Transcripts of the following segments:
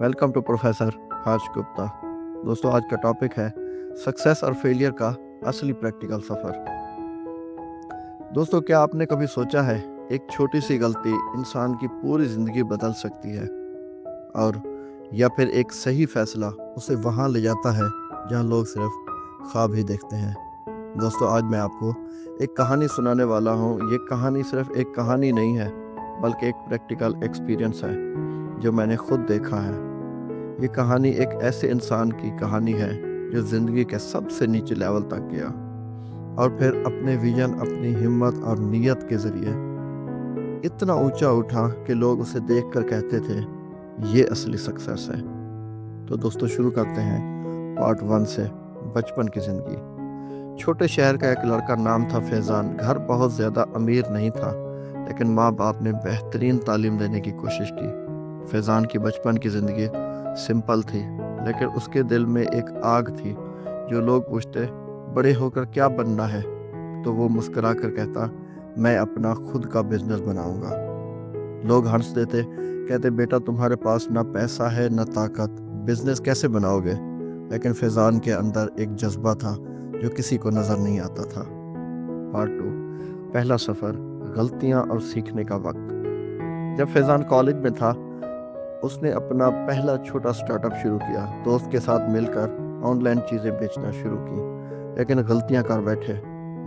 Welcome to professor हर्ष गुप्ता। दोस्तों, आज का टॉपिक है सक्सेस और फेलियर का असली प्रैक्टिकल सफ़र। दोस्तों, क्या आपने कभी सोचा है एक छोटी सी गलती इंसान की पूरी ज़िंदगी बदल सकती है, और या फिर एक सही फैसला उसे वहाँ ले जाता है जहाँ लोग सिर्फ ख्वाब ही देखते हैं। दोस्तों, आज मैं आपको एक कहानी सुनाने वाला हूँ। ये कहानी सिर्फ एक कहानी नहीं है, बल्कि एक प्रैक्टिकल एक्सपीरियंस है जो मैंने खुद देखा है। ये कहानी एक ऐसे इंसान की कहानी है जो ज़िंदगी के सबसे नीचे लेवल तक गया और फिर अपने विजन, अपनी हिम्मत और नीयत के ज़रिए इतना ऊंचा उठा कि लोग उसे देखकर कहते थे, ये असली सक्सेस है। तो दोस्तों, शुरू करते हैं पार्ट 1 से, बचपन की ज़िंदगी। छोटे शहर का एक लड़का, नाम था फैज़ान। घर बहुत ज़्यादा अमीर नहीं था, लेकिन माँ बाप ने बेहतरीन तालीम देने की कोशिश की। फैज़ान की बचपन की ज़िंदगी सिंपल थी, लेकिन उसके दिल में एक आग थी। जो लोग पूछते, बड़े होकर क्या बनना है, तो वो मुस्कुरा कर कहता, मैं अपना खुद का बिजनेस बनाऊंगा। लोग हंस देते, कहते, बेटा तुम्हारे पास ना पैसा है ना ताकत, बिजनेस कैसे बनाओगे। लेकिन फैज़ान के अंदर एक जज्बा था जो किसी को नज़र नहीं आता था। पार्ट 2, पहला सफ़र, गलतियां और सीखने का वक्त। जब फैज़ान कॉलेज में था, उसने अपना पहला छोटा स्टार्टअप शुरू किया। दोस्त के साथ मिलकर ऑनलाइन चीज़ें बेचना शुरू की, लेकिन गलतियां कर बैठे।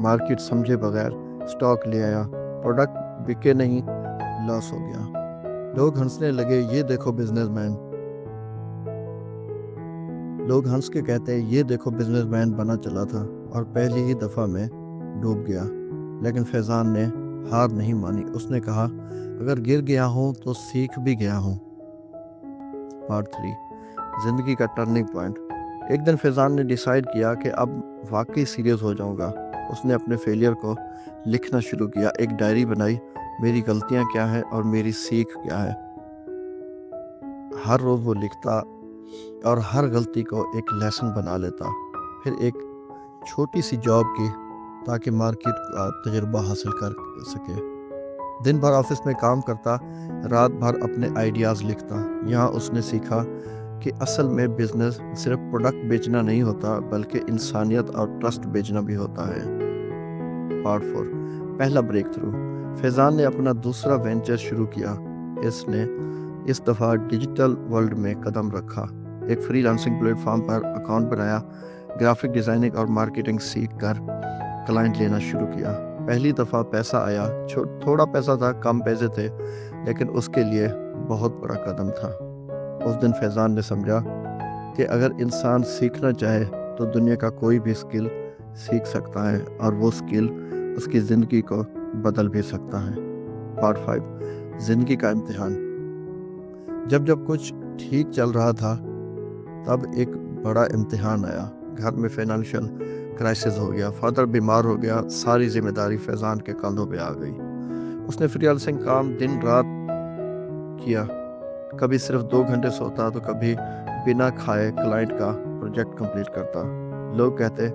मार्केट समझे बगैर स्टॉक ले आया, प्रोडक्ट बिके नहीं, लॉस हो गया। लोग हंसने लगे, ये देखो बिजनेसमैन। लोग हंस के कहते, ये देखो बिजनेसमैन बना चला था और पहली ही दफ़ा में डूब गया। लेकिन फैज़ान ने हार नहीं मानी। उसने कहा, अगर गिर गया हूँ तो सीख भी गया हूँ। पार्ट 3, जिंदगी का टर्निंग पॉइंट। एक दिन फैज़ान ने डिसाइड किया कि अब वाकई सीरियस हो जाऊंगा। उसने अपने फेलियर को लिखना शुरू किया। एक डायरी बनाई, मेरी गलतियां क्या हैं और मेरी सीख क्या है। हर रोज़ वो लिखता और हर गलती को एक लेसन बना लेता। फिर एक छोटी सी जॉब की, ताकि मार्केट का तजुर्बा हासिल कर सके। दिन भर ऑफिस में काम करता, रात भर अपने आइडियाज़ लिखता। यहाँ उसने सीखा कि असल में बिजनेस सिर्फ प्रोडक्ट बेचना नहीं होता, बल्कि इंसानियत और ट्रस्ट बेचना भी होता है। पार्ट 4, पहला ब्रेक थ्रू। फैज़ान ने अपना दूसरा वेंचर शुरू किया। इसने इस दफ़ा डिजिटल वर्ल्ड में कदम रखा। एक फ्रीलांसिंग प्लेटफॉर्म पर अकाउंट बनाया, ग्राफिक डिज़ाइनिंग और मार्केटिंग सीख कर क्लाइंट लेना शुरू किया। पहली दफ़ा पैसा आया, थोड़ा पैसा था, कम पैसे थे, लेकिन उसके लिए बहुत बड़ा कदम था। उस दिन फैज़ान ने समझा कि अगर इंसान सीखना चाहे तो दुनिया का कोई भी स्किल सीख सकता है, और वो स्किल उसकी ज़िंदगी को बदल भी सकता है। पार्ट 5, ज़िंदगी का इम्तिहान। जब जब कुछ ठीक चल रहा था, तब एक बड़ा इम्तिहान आया। घर में फाइनेंशियल क्राइसिस हो गया, फादर बीमार हो गया, सारी जिम्मेदारी फैज़ान के कंधों पे आ गई। उसने फ्रीलांसिंग काम दिन रात किया, कभी सिर्फ 2 घंटे सोता तो कभी बिना खाए क्लाइंट का प्रोजेक्ट कंप्लीट करता। लोग कहते,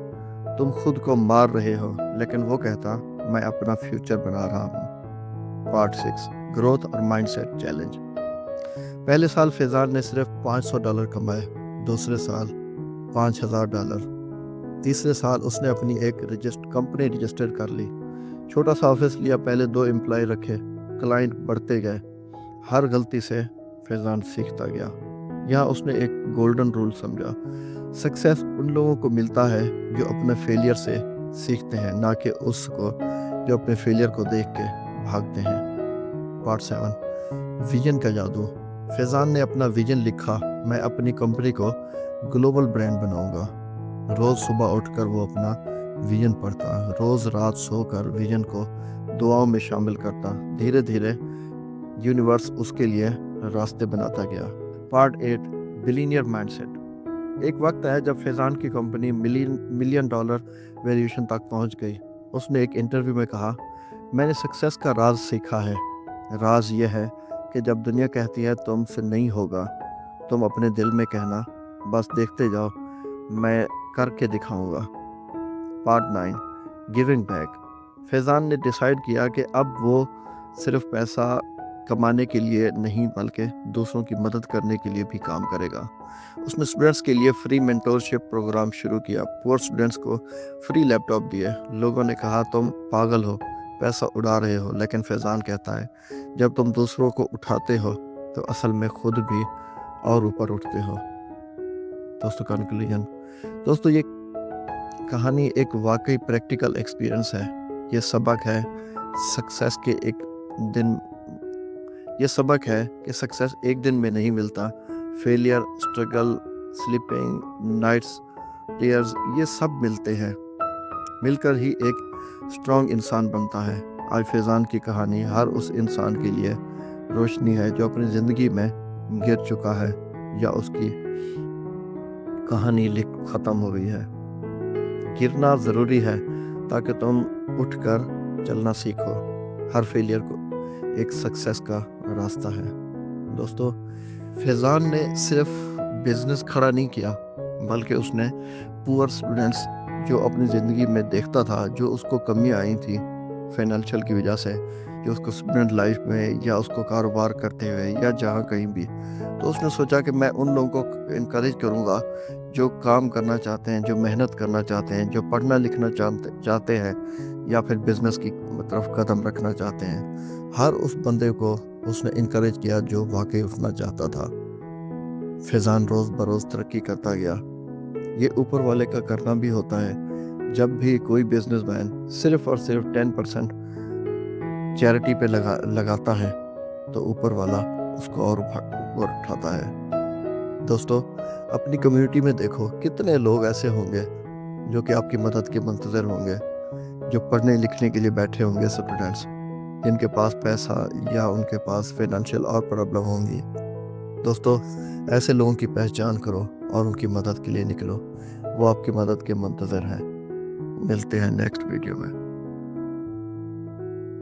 तुम खुद को मार रहे हो, लेकिन वो कहता, मैं अपना फ्यूचर बना रहा हूँ। पार्ट 6, ग्रोथ और माइंडसेट चैलेंज। पहले साल फैज़ान ने सिर्फ $500 कमाए, दूसरे साल $5000, तीसरे साल उसने अपनी एक कंपनी रजिस्टर कर ली। छोटा सा ऑफिस लिया, पहले 2 एम्प्लॉय रखे, क्लाइंट बढ़ते गए। हर गलती से फैज़ान सीखता गया। यहाँ उसने एक गोल्डन रूल समझा, सक्सेस उन लोगों को मिलता है जो अपने फेलियर से सीखते हैं, ना कि उसको जो अपने फेलियर को देख के भागते हैं। पार्ट 7, विजन का जादू। फैज़ान ने अपना विजन लिखा, मैं अपनी कंपनी को ग्लोबल ब्रांड बनाऊंगा। रोज़ सुबह उठकर वो अपना विजन पढ़ता, रोज़ रात सोकर विजन को दुआओं में शामिल करता। धीरे धीरे यूनिवर्स उसके लिए रास्ते बनाता गया। Part 8, billionaire mindset. एक वक्त आया जब फैज़ान की कंपनी मिलियन डॉलर वैल्यूएशन तक पहुंच गई। उसने एक इंटरव्यू में कहा, मैंने सक्सेस का राज सीखा है। राज ये है कि जब दुनिया कहती है तुमसे नहीं होगा, तुम अपने दिल में कहना, बस देखते जाओ, मैं करके दिखाऊंगा। Part 9, giving back. फैज़ान ने डिसाइड किया कि अब वो सिर्फ पैसा कमाने के लिए नहीं बल्कि दूसरों की मदद करने के लिए भी काम करेगा। उसने स्टूडेंट्स के लिए फ्री मेंटोरशिप प्रोग्राम शुरू किया, पुअर स्टूडेंट्स को फ्री लैपटॉप दिए। लोगों ने कहा तुम पागल हो, पैसा उड़ा रहे हो, लेकिन फैज़ान कहता है जब तुम दूसरों को उठाते हो तो असल में खुद भी और ऊपर उठते हो। दोस्तों कंक्लूजन, दोस्तों ये कहानी एक वाकई प्रैक्टिकल एक्सपीरियंस है। ये सबक है सक्सेस के एक दिन ये सबक है कि सक्सेस एक दिन में नहीं मिलता। Failure, struggle, sleeping, nights, tears, ये सब मिलते हैं। मिलकर ही एक स्ट्रॉन्ग इंसान बनता है। आज फैज़ान की कहानी हर उस इंसान के लिए रोशनी है जो अपनी ज़िंदगी में गिर चुका है या उसकी कहानी ख़त्म हो गई है। गिरना ज़रूरी है ताकि तुम उठकर चलना सीखो। हर फेलियर को एक सक्सेस का रास्ता है। दोस्तों फैज़ान ने सिर्फ बिजनेस खड़ा नहीं किया, बल्कि उसने पुअर स्टूडेंट्स जो अपनी ज़िंदगी में देखता था, जो उसको कमी आई थी फाइनेंशियल की वजह से, जो उसको स्टूडेंट लाइफ में या उसको कारोबार करते हुए या जहाँ कहीं भी, तो उसने सोचा कि मैं उन लोगों को इनकरेज करूँगा जो काम करना चाहते हैं, जो मेहनत करना चाहते हैं, जो पढ़ना लिखना चाहते हैं या फिर बिजनेस की तरफ कदम रखना चाहते हैं। हर उस बंदे को उसने इनकरेज किया जो वाकई उठना चाहता था। फैज़ान रोज़ बरोज़ तरक्की करता गया। ये ऊपर वाले का करना भी होता है। जब भी कोई बिजनेसमैन सिर्फ और सिर्फ 10% चैरिटी पे लगाता है तो ऊपर वाला उसको और ऊपर उठाता है। दोस्तों अपनी कम्युनिटी में देखो कितने लोग ऐसे होंगे जो कि आपकी मदद के मुंतज़र होंगे, जो पढ़ने लिखने के लिए बैठे होंगे स्टूडेंट्स, जिनके पास पैसा या उनके पास फाइनेंशियल और प्रॉब्लम होंगी। दोस्तों ऐसे लोगों की पहचान करो और उनकी मदद के लिए निकलो। वो आपकी मदद के मुंतज़र हैं। मिलते हैं नेक्स्ट वीडियो में।